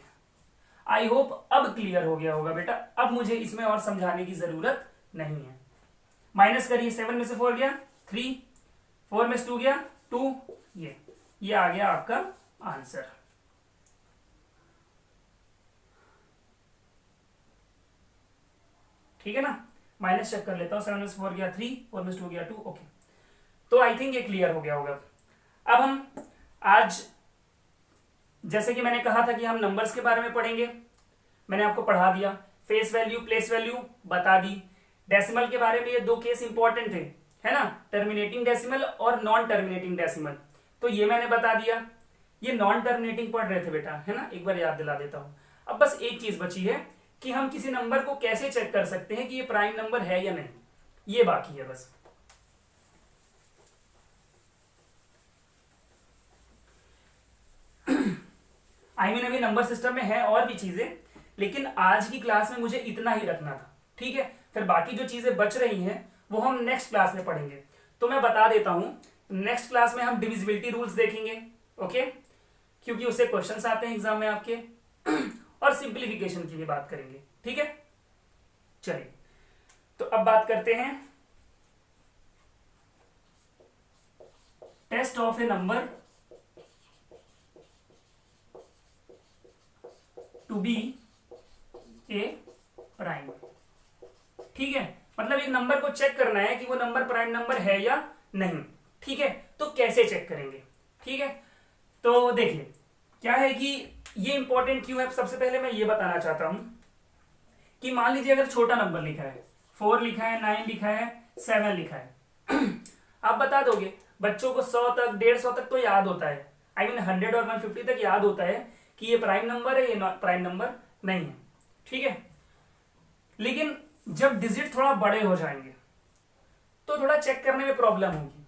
आई होप अब क्लियर हो गया होगा बेटा, अब मुझे इसमें और समझाने की जरूरत नहीं है। माइनस करिए, 7 में से 4 गया 3, 4 में से 2 गया 2, ये आ गया आपका आंसर। ठीक है ना, माइनस चेक कर लेता हूं, 7 में से 4 गया 3, 4 में से 2 गया 2, ओके। तो आई थिंक ये क्लियर हो गया होगा। अब हम आज, जैसे कि मैंने कहा था कि हम नंबर्स के बारे में पढ़ेंगे, मैंने आपको पढ़ा दिया, फेस वैल्यू प्लेस वैल्यू बता दी। डेसिमल के बारे में ये 2 केस इंपॉर्टेंट थे, है ना, टर्मिनेटिंग डेसिमल और नॉन टर्मिनेटिंग डेसिमल, तो ये मैंने बता दिया। ये नॉन टर्मिनेटिंग पढ़ रहे थे बेटा, है ना, एक बार याद दिला देता हूं। अब बस एक चीज बची है कि हम किसी नंबर को कैसे चेक कर सकते हैं कि ये प्राइम नंबर है या नहीं, ये बाकी है बस। आई मीन अभी नंबर सिस्टम में है और भी चीजें, लेकिन आज की क्लास में मुझे इतना ही रखना था, ठीक है। फिर बाकी जो चीजें बच रही हैं वो हम नेक्स्ट क्लास में पढ़ेंगे। तो मैं बता देता हूं, नेक्स्ट क्लास में हम डिविजिबिलिटी रूल्स देखेंगे, ओके, क्योंकि उससे क्वेश्चंस आते हैं एग्जाम में आपके। और सिंप्लीफिकेशन की भी बात करेंगे। ठीक है, चलिए तो अब बात करते हैं test of a number to be a prime. ठीक है, मतलब एक नंबर को चेक करना है कि वो नंबर प्राइम नंबर है या नहीं। ठीक है, तो कैसे चेक करेंगे? ठीक है, तो देखिए क्या है कि ये इंपॉर्टेंट क्यों है, सबसे पहले मैं ये बताना चाहता हूं कि मान लीजिए अगर छोटा नंबर लिखा है, 4 लिखा है, 9 लिखा है, 7 लिखा है आप बता दोगे, बच्चों को 100 तक 150 तक तो याद होता है, आई मीन 100 और 150 तक याद होता है कि ये प्राइम नंबर है, ये प्राइम नंबर नहीं है। ठीक है, लेकिन जब डिजिट थोड़ा बड़े हो जाएंगे तो थोड़ा चेक करने में प्रॉब्लम होगी,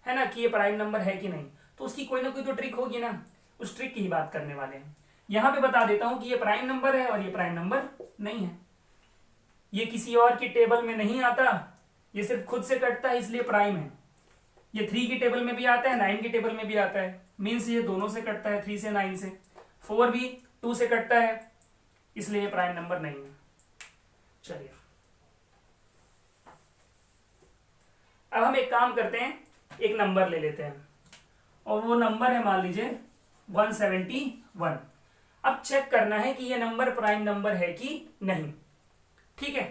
है ना, कि ये प्राइम नंबर है कि नहीं। तो उसकी कोई ना कोई तो ट्रिक होगी ना, उस ट्रिक की ही बात करने वाले हैं। यहां पे बता देता हूं कि ये प्राइम नंबर है और ये प्राइम नंबर नहीं है। ये किसी और की टेबल में नहीं आता, ये सिर्फ खुद से कटता है इसलिए प्राइम है। ये 3 की टेबल में भी आता है, 9 की टेबल में भी आता है, मीन्स ये दोनों से कटता है, 3 से 9 से। 4 भी 2 से कटता है, इसलिए ये प्राइम नंबर नहीं है। चलिए अब हम एक काम करते हैं, एक नंबर ले लेते हैं और वो नंबर है मान लीजिए 171। अब चेक करना है कि ये नंबर प्राइम नंबर है कि नहीं। ठीक है,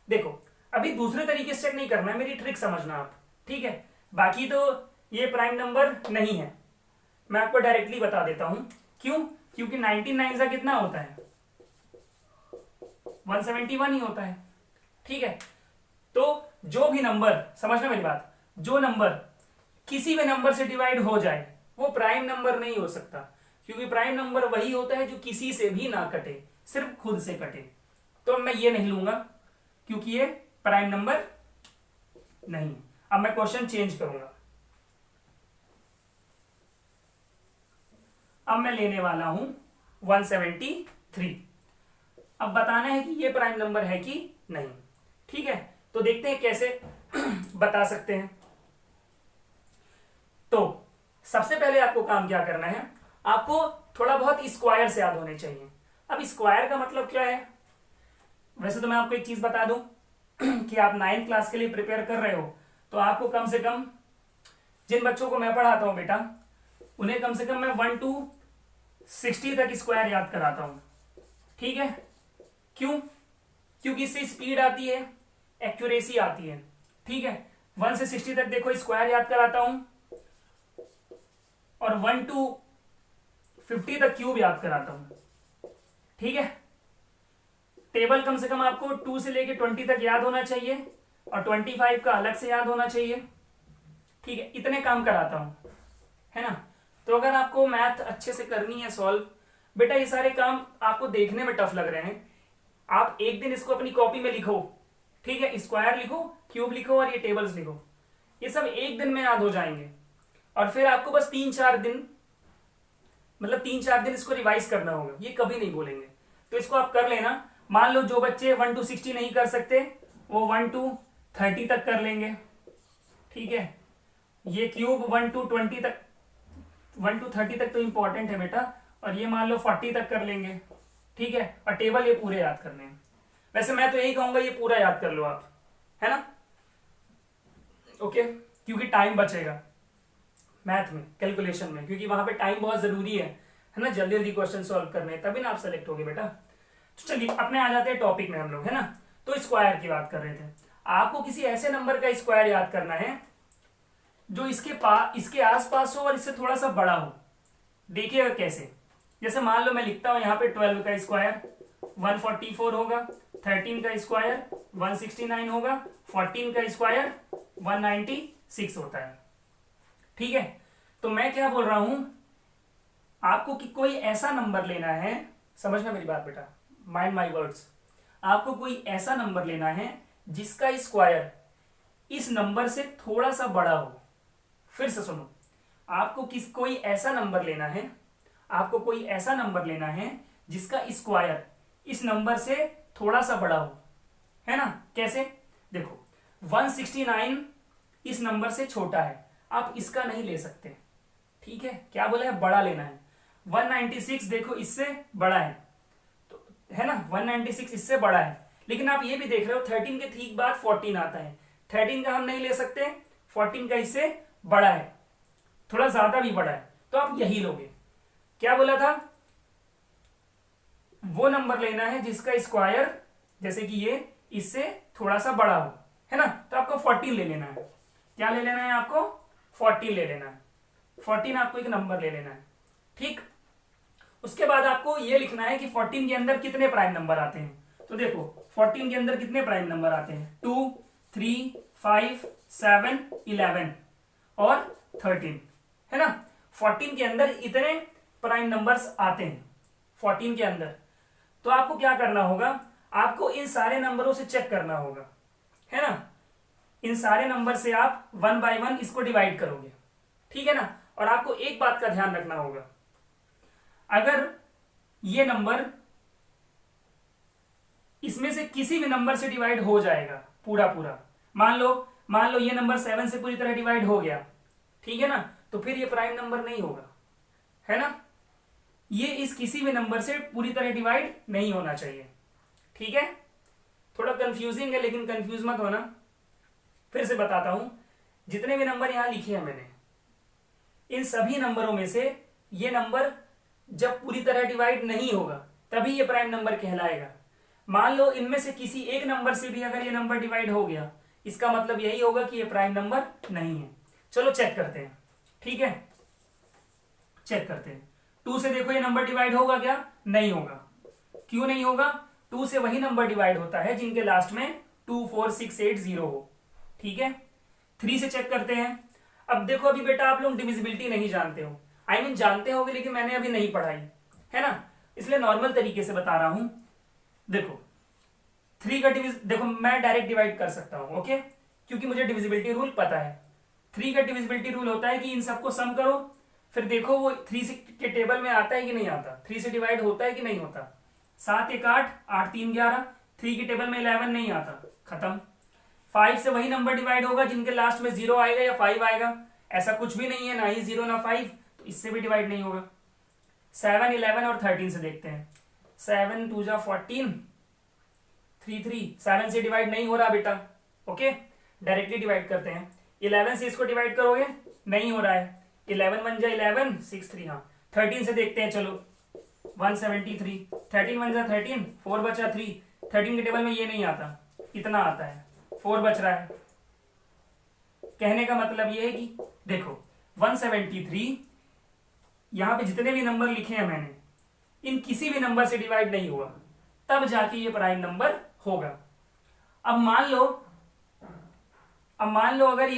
देखो अभी दूसरे तरीके से चेक नहीं करना है, मेरी ट्रिक समझना आप। ठीक है, बाकी तो ये प्राइम नंबर नहीं है, मैं आपको डायरेक्टली बता देता हूं क्यों, क्योंकि 99 का कितना होता है, 171 ही होता है। ठीक है, तो जो भी नंबर, समझना मेरी बात, जो नंबर किसी भी नंबर से डिवाइड हो जाए वो प्राइम नंबर नहीं हो सकता, क्योंकि प्राइम नंबर वही होता है जो किसी से भी ना कटे, सिर्फ खुद से कटे। तो मैं ये नहीं लूंगा क्योंकि ये प्राइम नंबर नहीं। अब मैं क्वेश्चन चेंज करूंगा, अब मैं लेने वाला हूं 173। अब बताना है कि ये प्राइम नंबर है कि नहीं। ठीक है, तो देखते हैं कैसे बता सकते हैं। तो सबसे पहले आपको काम क्या करना है, आपको थोड़ा बहुत स्क्वायर से याद होने चाहिए। अब स्क्वायर का मतलब क्या है, वैसे तो मैं आपको एक चीज बता दूं कि आप 9th क्लास के लिए प्रिपेयर कर रहे हो तो आपको कम से कम, जिन बच्चों को मैं पढ़ाता हूं बेटा, उन्हें कम से कम मैं 1 to 60 तक स्क्वायर याद कराता हूं। ठीक है, क्यों? क्योंकि इससे स्पीड आती है, एक्यूरेसी आती है। ठीक है, 1 से 60 तक देखो स्क्वायर याद कराता हूं और 1 to 50 तक क्यूब याद कराता हूं। ठीक है, टेबल कम से कम आपको 2 से लेके 20 तक याद होना चाहिए और 25 का अलग से याद होना चाहिए। ठीक है, इतने काम कराता हूं, है ना। तो अगर आपको मैथ अच्छे से करनी है सॉल्व, बेटा ये सारे काम आपको देखने में टफ लग रहे हैं, आप एक दिन इसको अपनी कॉपी में लिखो। ठीक है, स्क्वायर लिखो, क्यूब लिखो और ये टेबल्स लिखो, ये सब एक दिन में याद हो जाएंगे। और फिर आपको बस 3-4 दिन, मतलब 3-4 दिन इसको रिवाइज करना होगा, ये कभी नहीं बोलेंगे। तो इसको आप कर लेना। मान लो जो बच्चे 1 to 60 नहीं कर सकते वो 1 to 30 तक कर लेंगे। ठीक है, ये क्यूब 1 to 20 तक, 1 to 30 तक तो इंपॉर्टेंट है बेटा, और ये मान लो 40 तक कर लेंगे। ठीक है, और टेबल ये पूरे याद करने हैं। वैसे मैं तो यही कहूंगा ये पूरा याद कर लो आप, है ना। ओके, क्योंकि टाइम बचेगा मैथ में, कैलकुलेशन में, क्योंकि वहां पे टाइम बहुत जरूरी है ना, जल्दी जल्दी क्वेश्चन सॉल्व करने, तभी ना आप सेलेक्ट होगे बेटा। तो चलिए अपने आ जाते हैं टॉपिक में हम लोग, है ना। तो स्क्वायर की बात कर रहे थे, आपको किसी ऐसे नंबर का स्क्वायर याद करना है जो इसके आसपास हो और इससे थोड़ा सा बड़ा हो। देखिएगा कैसे, जैसे मान लो मैं लिखता हूं यहाँ पे 12 का स्क्वायर 144 होगा, 13 का स्क्वायर 169 होगा, 14 का स्क्वायर 196 होता है। ठीक है, तो मैं क्या बोल रहा हूं आपको कि कोई ऐसा नंबर लेना है, समझना मेरी बात बेटा, माइंड माई वर्ड्स। आपको कोई ऐसा नंबर लेना है जिसका स्क्वायर इस नंबर से थोड़ा सा बड़ा हो। फिर से सुनो, आपको कोई ऐसा नंबर लेना है, आपको कोई ऐसा नंबर लेना है जिसका स्क्वायर इस नंबर से थोड़ा सा बड़ा हो, है ना। कैसे? देखो 169 इस नंबर से छोटा है, आप इसका नहीं ले सकते। ठीक है, क्या बोला है, बड़ा लेना है। 196 देखो इससे बड़ा है, है ना, 196 इससे बड़ा है। लेकिन आप ये भी देख रहे हो 13 के ठीक बाद 14 आता है, 13 का हम नहीं ले सकते, 14 का इससे बड़ा है, थोड़ा ज्यादा भी बड़ा है, तो आप यही लोगे। क्या बोला था, वो नंबर लेना है जिसका स्क्वायर जैसे कि ये इससे थोड़ा सा बड़ा हो, है ना, तो आपको 14 ले लेना है। क्या ले लेना है आपको, 14 ले लेना है, 14 आपको एक नंबर ले लेना है, ठीक। उसके बाद आपको ये लिखना है कि 14 के अंदर कितने प्राइम नंबर आते हैं। तो देखो 14 के अंदर कितने प्राइम नंबर आते हैं, 2, 3, 5, 7, 11 और 13, है ना। 14 के अंदर इतने प्राइम नंबर्स आते हैं 14 के अंदर। तो आपको क्या करना होगा, आपको इन सारे नंबरों से चेक करना होगा, है ना। इन सारे नंबर से आप 1 बाय 1 इसको डिवाइड करोगे, ठीक है ना। और आपको एक बात का ध्यान रखना होगा, अगर ये नंबर इसमें से किसी भी नंबर से डिवाइड हो जाएगा पूरा पूरा, मान लो ये नंबर 7 से पूरी तरह डिवाइड हो गया, ठीक है ना, तो फिर ये प्राइम नंबर नहीं होगा, है ना। ये इस किसी भी नंबर से पूरी तरह डिवाइड नहीं होना चाहिए, ठीक है। थोड़ा कंफ्यूजिंग है लेकिन कंफ्यूज मत होना, फिर से बताता हूं। जितने भी नंबर यहां लिखे हैं मैंने, इन सभी नंबरों में से ये नंबर जब पूरी तरह डिवाइड नहीं होगा तभी ये प्राइम नंबर कहलाएगा। मान लो इनमें से किसी एक नंबर से भी अगर ये नंबर डिवाइड हो गया, इसका मतलब यही होगा कि ये प्राइम नंबर नहीं है। चलो चेक करते हैं, ठीक है, चेक करते हैं। 2 से देखो ये नंबर डिवाइड होगा क्या, नहीं होगा। क्यों नहीं होगा, 2 से वही नंबर डिवाइड होता है जिनके लास्ट में 2, 4, 6, 8, 0 हो, ठीक है। 3 से चेक करते हैं। अब देखो अभी बेटा आप लोग डिविजिबिलिटी नहीं जानते हो, आई मीन जानते होगे लेकिन मैंने अभी नहीं पढ़ाई, है ना, इसलिए नॉर्मल तरीके से बता रहा हूं। देखो 3 का देखो मैं डायरेक्ट डिवाइड कर सकता हूं, ओके, क्योंकि मुझे डिविजिबिलिटी रूल पता है। 3 का डिविजिबिलिटी रूल होता है कि इन सबको सम करो, फिर देखो वो 3 के टेबल में आता है कि नहीं आता, 3 से डिवाइड होता है कि नहीं होता। 7 1 8, 8 3 11, 3 के टेबल में 11 नहीं आता, खत्म। 5 से वही नंबर डिवाइड होगा जिनके लास्ट में 0 आएगा या 5 आएगा, ऐसा कुछ भी नहीं है, ना ही 0 ना 5, तो इससे भी डिवाइड नहीं होगा। 7, 11 और 13 से देखते हैं। 7 2 जा 14, 3 3, 7 से डिवाइड नहीं हो रहा बेटा, ओके, डायरेक्टली डिवाइड करते हैं। 11 से इसको डिवाइड करोगे, नहीं हो रहा है। 11 1 जा 11, 6 3, हाँ। 13 से देखते हैं, चलो 173, 13 1 जा 13, 4 बचा 3, 13 के टेबल में ये नहीं आता, इतना आता है, 4 बच रहा है। कहने का मतलब ये है कि देखो 173, यहां पे जितने भी नंबर लिखे हैं मैंने, इन किसी भी नंबर से डिवाइड नहीं हुआ, तब जाके ये प्राइम नंबर होगा। अब मान लो अगर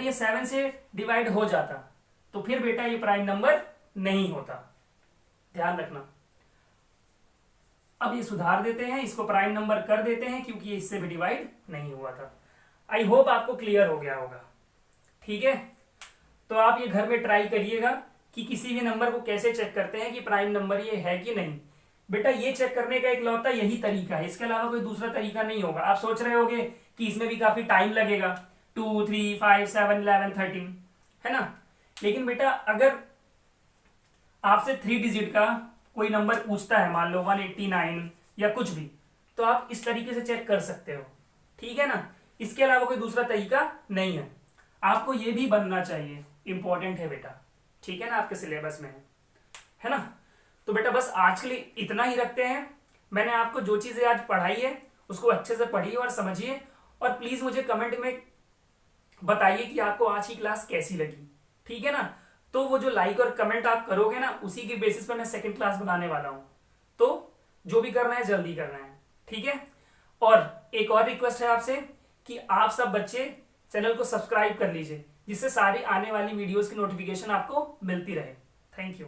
ये 7 से डिवाइड हो जाता तो फिर बेटा ये प्राइम नंबर नहीं होता, ध्यान रखना। अब ये सुधार देते हैं, इसको प्राइम नंबर कर देते हैं क्योंकि ये इससे भी डिवाइड नहीं हुआ था। आई होप आपको क्लियर हो गया होगा, ठीक है। तो आप ये घर में ट्राई करिएगा कि किसी भी नंबर को कैसे चेक करते हैं कि प्राइम नंबर ये है कि नहीं। बेटा ये चेक करने का इकलौता यही तरीका है, इसके अलावा कोई दूसरा तरीका नहीं होगा। आप सोच रहे होगे कि इसमें भी काफी टाइम लगेगा, 2 3 5 7 11 13, है ना। लेकिन बेटा अगर आपसे 3 डिजिट का कोई नंबर पूछता है, मान लो 189 या कुछ भी, तो आप इस तरीके से चेक कर सकते हो, ठीक है ना। इसके अलावा कोई दूसरा तरीका नहीं है। आपको ये भी बनना चाहिए, इंपॉर्टेंट है बेटा, ठीक है ना, आपके सिलेबस में है ना। तो बेटा बस आज के लिए इतना ही रखते हैं। मैंने आपको जो चीजें आज पढ़ाई है उसको अच्छे से पढ़िए और समझिए, और प्लीज मुझे कमेंट में बताइए कि आपको आज की क्लास कैसी लगी, ठीक है ना। तो वो जो लाइक और कमेंट आप करोगे ना, उसी के बेसिस पर मैं सेकंड क्लास बनाने वाला हूं। तो जो भी करना है जल्दी करना है, ठीक है। और एक और रिक्वेस्ट है आपसे कि आप सब बच्चे चैनल को सब्सक्राइब कर लीजिए, जिससे सारी आने वाली वीडियोस की नोटिफिकेशन आपको मिलती रहे। Thank you.